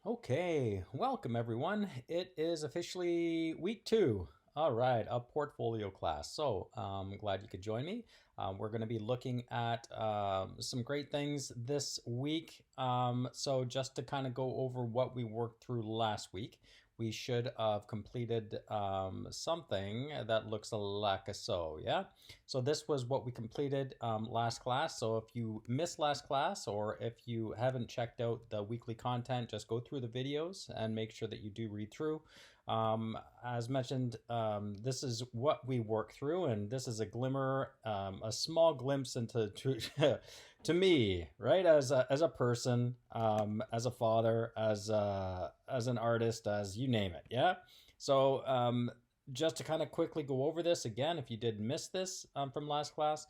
Okay, welcome everyone. It is officially week 2. All right, a portfolio class. So I'm glad you could join me. We're going to be looking at some great things this week. So just to kind of go over what we worked through last week, we should have completed something that looks like so, yeah? So this was what we completed last class. So if you missed last class or if you haven't checked out the weekly content, just go through the videos and make sure that you do read through. As mentioned, this is what we work through, and this is a glimmer, a small glimpse into to me, right? As a person, as a father, as an artist, as you name it, yeah. So just to kind of quickly go over this again, if you did miss this from last class,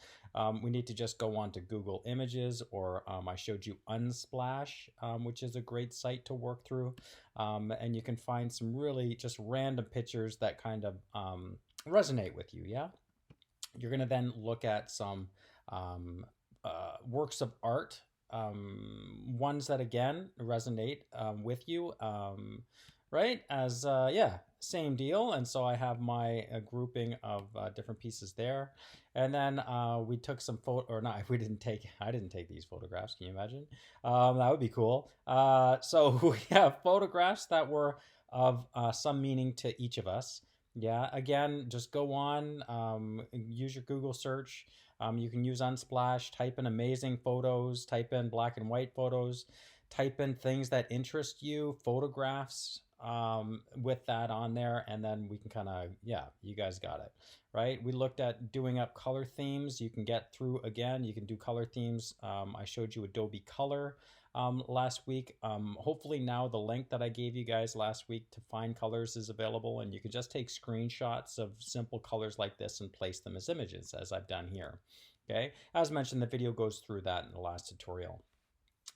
we need to just go on to Google Images, or I showed you Unsplash, which is a great site to work through. And you can find some really just random pictures that kind of resonate with you, yeah? You're going to then look at some works of art, ones that again resonate with you, right? Yeah, same deal. And so I have my grouping of different pieces there. And then we took some photo, or not, I didn't take these photographs. Can you imagine? That would be cool. So we have photographs that were of some meaning to each of us. Yeah, again, just go on, use your Google search. You can use Unsplash, type in amazing photos, type in black and white photos, type in things that interest you, photographs with that on there, and then we can kind of, yeah, you guys got it, right? We looked at doing up color themes. You can get through again, you can do color themes. I showed you Adobe Color last week. Hopefully now the link that I gave you guys last week to find colors is available, and you can just take screenshots of simple colors like this and place them as images, as I've done here. Okay, as mentioned, the video goes through that in the last tutorial.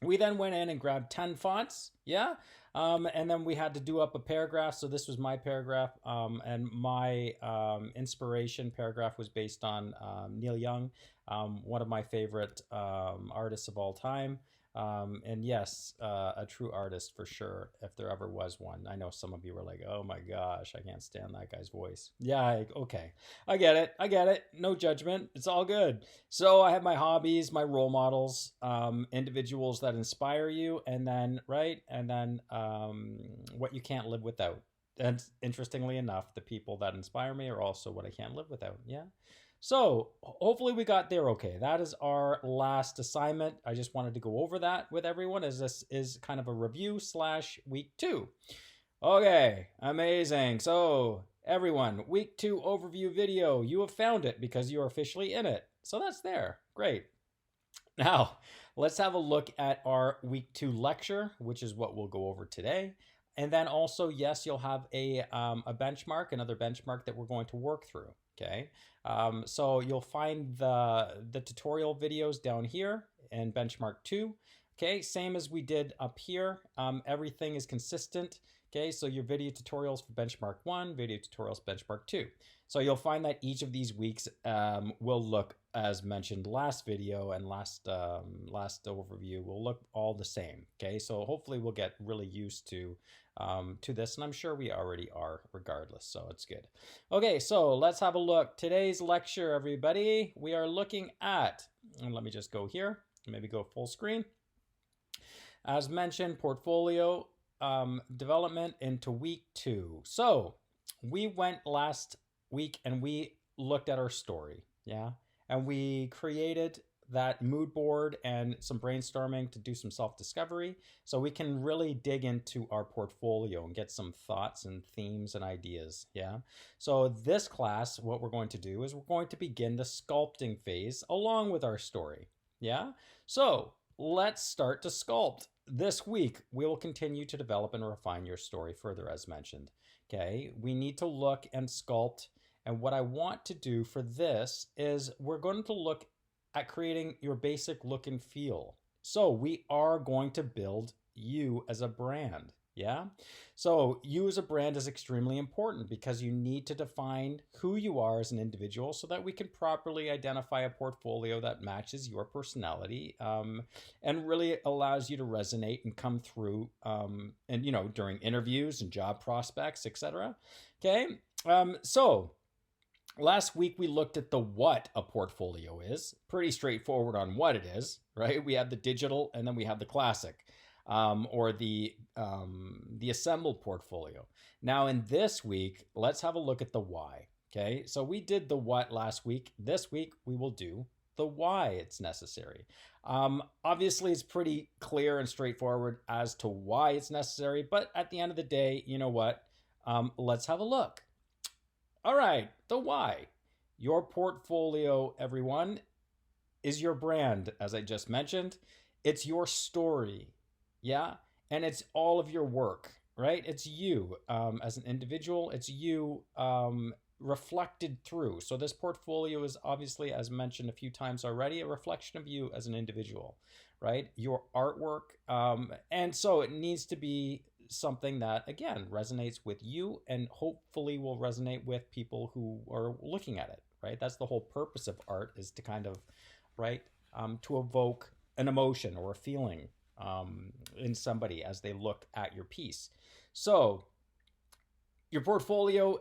We then went in and grabbed 10 fonts, yeah, and then we had to do up a paragraph. So this was my paragraph, and my inspiration paragraph was based on Neil Young, one of my favorite artists of all time. And yes, a true artist for sure, if there ever was one. I know some of you were like, oh my gosh, I can't stand that guy's voice. Yeah, okay. I get it. I get it. No judgment. It's all good. So I have my hobbies, my role models, individuals that inspire you, and then, right, and then what you can't live without. And interestingly enough, the people that inspire me are also what I can't live without. Yeah. So hopefully we got there okay. That is our last assignment. I just wanted to go over that with everyone, as this is kind of a review slash week 2. Okay, amazing. So everyone, week 2 overview video. You have found it because you are officially in it. So that's there. Great. Now, let's have a look at our week 2 lecture, which is what we'll go over today. And then also, yes, you'll have a benchmark, another benchmark that we're going to work through. Okay, so you'll find the tutorial videos down here in benchmark 2. Okay, same as we did up here. Everything is consistent. Okay, so your video tutorials for benchmark 1, video tutorials benchmark 2. So you'll find that each of these weeks will look, as mentioned last video and last overview, will look all the same. Okay, so hopefully we'll get really used to this, and I'm sure we already are regardless, so it's good. Okay, so let's have a look. Today's lecture, everybody, we are looking at, and let me just go here, maybe go full screen. As mentioned, portfolio development into week 2. So we went last week and we looked at our story, yeah, and we created that mood board and some brainstorming to do some self-discovery, so we can really dig into our portfolio and get some thoughts and themes and ideas, yeah. So this class, what we're going to do is we're going to begin the sculpting phase along with our story, yeah. So let's start to sculpt. This week, we will continue to develop and refine your story further, as mentioned. Okay, we need to look and sculpt. And what I want to do for this is we're going to look at creating your basic look and feel. So we are going to build you as a brand. Yeah. So you as a brand is extremely important because you need to define who you are as an individual so that we can properly identify a portfolio that matches your personality, and really allows you to resonate and come through, and during interviews and job prospects, etc. Okay. So last week we looked at the what a portfolio is. Pretty straightforward on what it is, right? We have the digital and then we have the classic, or the assembled portfolio. Now in this week, let's have a look at the why. Okay, so we did the what last week. This week we will do the why it's necessary. Obviously, it's pretty clear and straightforward as to why it's necessary, but at the end of the day, you know what? Let's have a look. All right, the why. Your portfolio, everyone, is your brand, as I just mentioned. It's your story, yeah? And it's all of your work, right? It's you as an individual, it's you reflected through. So, this portfolio is obviously, as mentioned a few times already, a reflection of you as an individual, right? Your artwork. And so, it needs to be something that again resonates with you and hopefully will resonate with people who are looking at it, right? That's the whole purpose of art, is to kind of, right, to evoke an emotion or a feeling in somebody as they look at your piece. So your portfolio,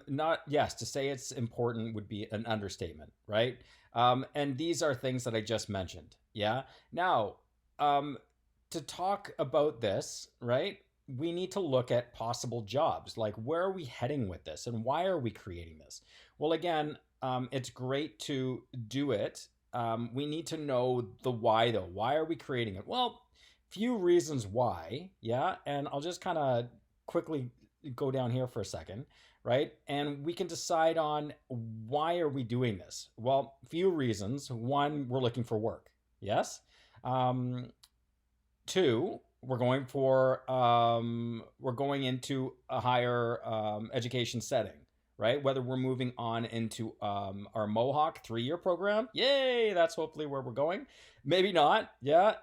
not, yes, to say it's important would be an understatement, right? And these are things that I just mentioned. Yeah. Now, to talk about this, right, we need to look at possible jobs. Like, where are we heading with this and why are we creating this? Well, again, it's great to do it. We need to know the why, though. Why are we creating it? Well, few reasons why. Yeah. And I'll just kind of quickly go down here for a second, right? And we can decide on why are we doing this? Well, few reasons. One, we're looking for work. Yes. Two, we're going into a higher education setting, right? Whether we're moving on into our Mohawk 3-year program, yay, that's hopefully where we're going. Maybe not, yeah.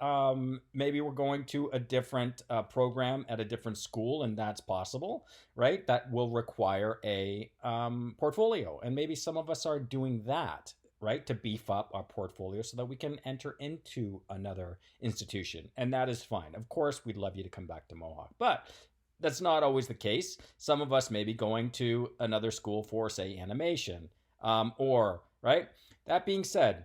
Maybe we're going to a different program at a different school, and that's possible, right? That will require a portfolio, and maybe some of us are doing that, right, to beef up our portfolio so that we can enter into another institution. And that is fine. Of course, we'd love you to come back to Mohawk, but that's not always the case. Some of us may be going to another school for, say, animation, or, right? That being said,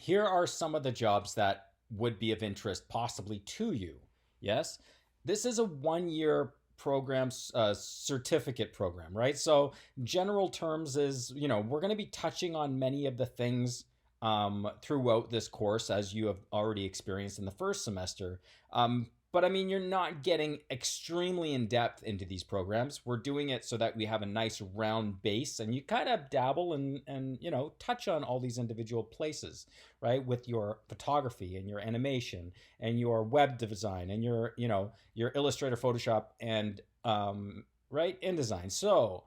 here are some of the jobs that would be of interest possibly to you. Yes, this is a 1-year program, certificate program, right? So general terms is, we're going to be touching on many of the things throughout this course, as you have already experienced in the first semester. But I mean, you're not getting extremely in depth into these programs. We're doing it so that we have a nice round base, and you kind of dabble and touch on all these individual places, right? With your photography and your animation and your web design and your Illustrator, Photoshop, and right, InDesign. So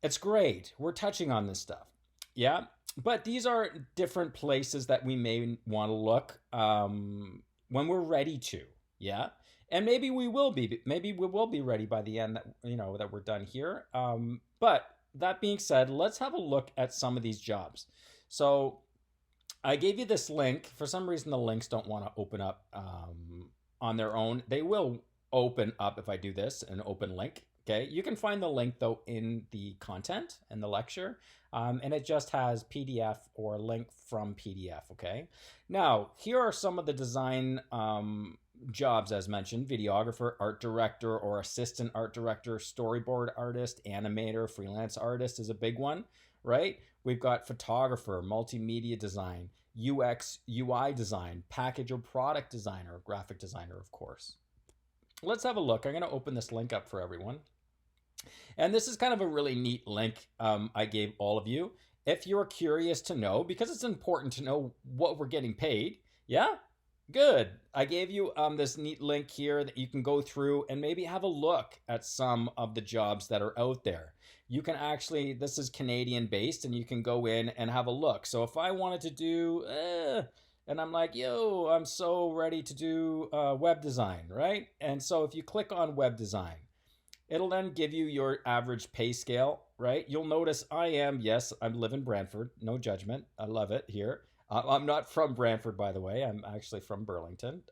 it's great. We're touching on this stuff, yeah. But these are different places that we may want to look when we're ready to. Yeah. And maybe we will be ready by the end, that we're done here. But that being said, let's have a look at some of these jobs. So I gave you this link. For some reason, the links don't want to open up on their own. They will open up if I do this, an open link. Okay. You can find the link, though, in the content and the lecture. And it just has PDF or link from PDF. Okay. Now, here are some of the design jobs, as mentioned: videographer, art director or assistant art director, storyboard artist, animator, freelance artist is a big one, right? We've got photographer, multimedia design, UX, UI design, package or product designer, graphic designer, of course. Let's have a look. I'm going to open this link up for everyone. And this is kind of a really neat link I gave all of you. If you're curious to know, because it's important to know what we're getting paid, yeah? Good. I gave you this neat link here that you can go through and maybe have a look at some of the jobs that are out there. You can actually, this is Canadian based, and you can go in and have a look. So if I wanted to do And I'm like, yo, I'm so ready to do web design, right? And so if you click on web design, it'll then give you your average pay scale, right? You'll notice yes, I live in Brantford. No judgment. I love it here. I'm not from Brantford, by the way. I'm actually from Burlington.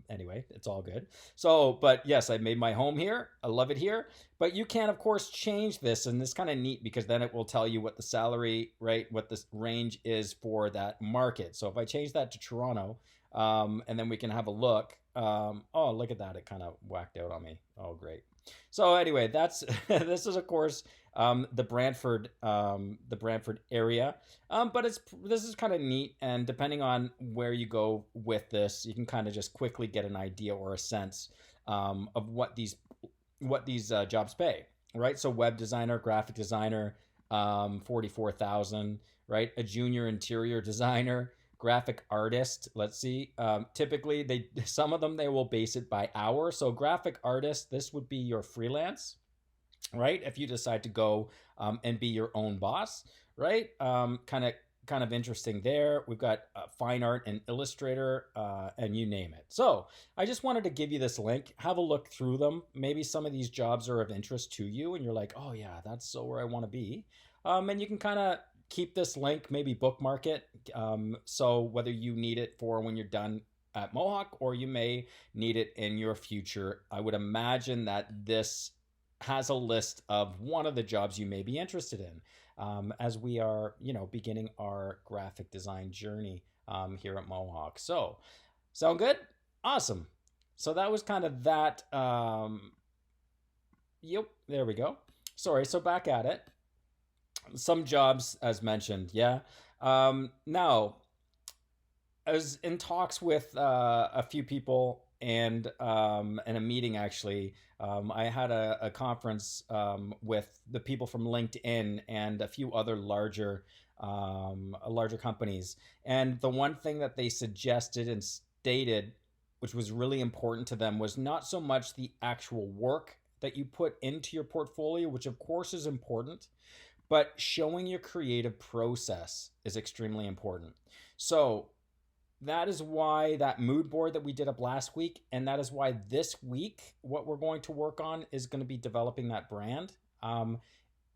Anyway, it's all good. So, but yes, I made my home here. I love it here. But you can, of course, change this. And this kind of neat because then it will tell you what the salary, right, what the range is for that market. So if I change that to Toronto, and then we can have a look. Oh, look at that. It kind of whacked out on me. Oh, great. So anyway, that's this is of course the Brantford area, but this is kind of neat, and depending on where you go with this, you can kind of just quickly get an idea or a sense of what these jobs pay, right? So web designer, graphic designer, 44,000, right? A junior interior designer, graphic artist. Let's see. Typically, some of them they will base it by hour. So graphic artist, this would be your freelance, right? If you decide to go and be your own boss, right? Kind of interesting there. We've got fine art and illustrator, and you name it. So I just wanted to give you this link. Have a look through them. Maybe some of these jobs are of interest to you, and you're like, oh yeah, that's so where I want to be. And you can kind of keep this link, maybe bookmark it. So whether you need it for when you're done at Mohawk or you may need it in your future, I would imagine that this has a list of one of the jobs you may be interested in, as we are, beginning our graphic design journey here at Mohawk. So, sound good? Awesome. So that was kind of that. Yep, there we go. Sorry, so back at it. Some jobs, as mentioned, yeah. Now, I was in talks with a few people and in a meeting actually. I had a conference with the people from LinkedIn and a few other larger companies. And the one thing that they suggested and stated, which was really important to them, was not so much the actual work that you put into your portfolio, which of course is important, but showing your creative process is extremely important. So that is why that mood board that we did up last week, and that is why this week what we're going to work on is going to be developing that brand.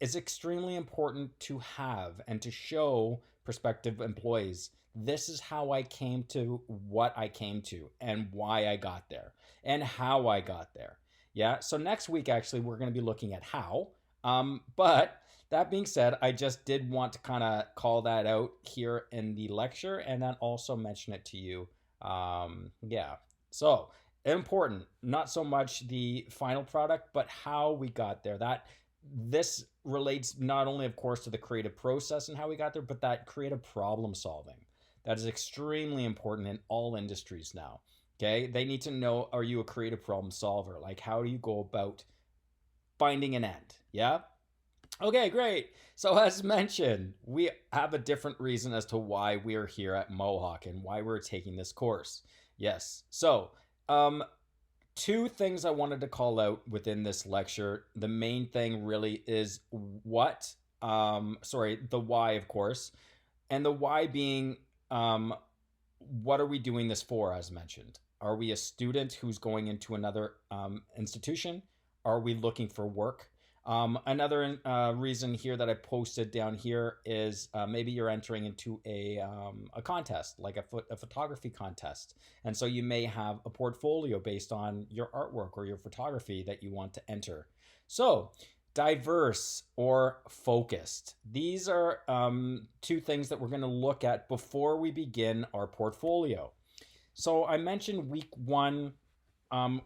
Is extremely important to have and to show prospective employees. This is how I came to what I came to and why I got there and how I got there. Yeah. So next week, actually, we're going to be looking at how. But that being said, I just did want to kind of call that out here in the lecture and then also mention it to you. Yeah. So important, not so much the final product, but how we got there. This relates not only, of course, to the creative process and how we got there, but that creative problem solving. That is extremely important in all industries now. Okay. They need to know, are you a creative problem solver? Like, how do you go about finding an end? Yeah. Okay, great. So, as mentioned, we have a different reason as to why we're here at Mohawk and why we're taking this course. Yes. So, two things I wanted to call out within this lecture. The main thing really is the why, of course, and the why being, what are we doing this for, as mentioned? Are we a student who's going into another institution? Are we looking for work? Another reason here that I posted down here is maybe you're entering into a contest, like a photography contest. And so you may have a portfolio based on your artwork or your photography that you want to enter. So diverse or focused. These are two things that we're going to look at before we begin our portfolio. So I mentioned week one,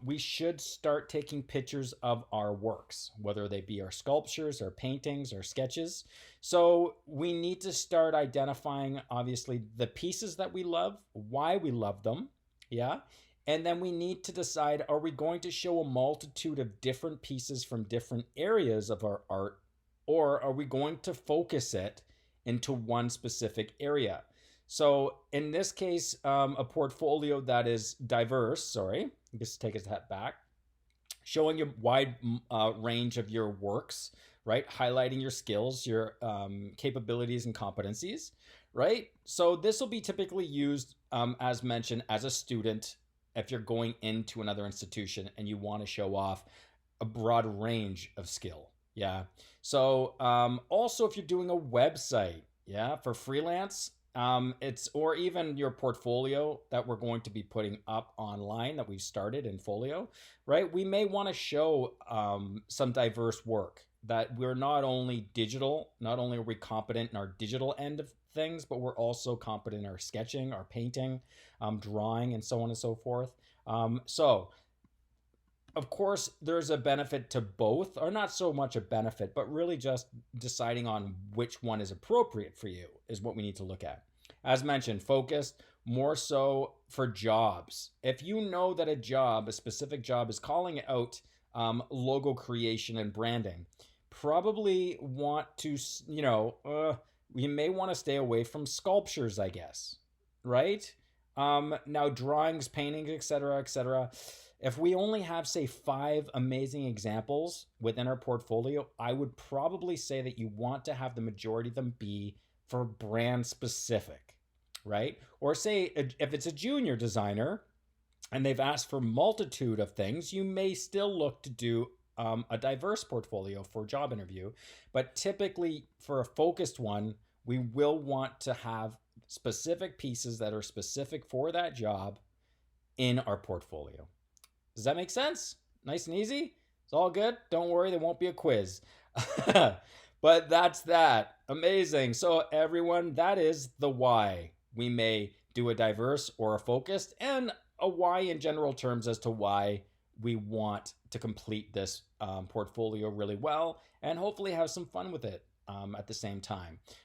we should start taking pictures of our works, whether they be our sculptures, our paintings, or sketches. So we need to start identifying, obviously, the pieces that we love, why we love them, yeah? And then we need to decide, are we going to show a multitude of different pieces from different areas of our art, or are we going to focus it into one specific area? So in this case, a portfolio that is diverse, just take a step back, showing a wide range of your works, right? Highlighting your skills, your capabilities and competencies, right? So this will be typically used as mentioned, as a student, if you're going into another institution and you want to show off a broad range of skill. Yeah. So also if you're doing a website, yeah, for freelance, it's or even your portfolio that we're going to be putting up online that we've started in Folio, right? We may want to show some diverse work that we're not only digital, not only are we competent in our digital end of things, but we're also competent in our sketching, our painting, drawing, and so on and so forth. So of course, there's a benefit to both, or not so much a benefit, but really just deciding on which one is appropriate for you is what we need to look at. As mentioned, focused more so for jobs. If you know that a job, a specific job, is calling out logo creation and branding, probably want to, you may want to stay away from sculptures, I guess, right? Now, drawings, paintings, etc., etc. If we only have, say, 5 amazing examples within our portfolio, I would probably say that you want to have the majority of them be for brand specific, right? Or say if it's a junior designer and they've asked for multitude of things, you may still look to do a diverse portfolio for a job interview. But typically for a focused one, we will want to have specific pieces that are specific for that job in our portfolio. Does that make sense? Nice and easy? It's all good. Don't worry, there won't be a quiz. But that's that. Amazing. So, everyone, that is the why we may do a diverse or a focused, and a why in general terms as to why we want to complete this portfolio really well and hopefully have some fun with it at the same time.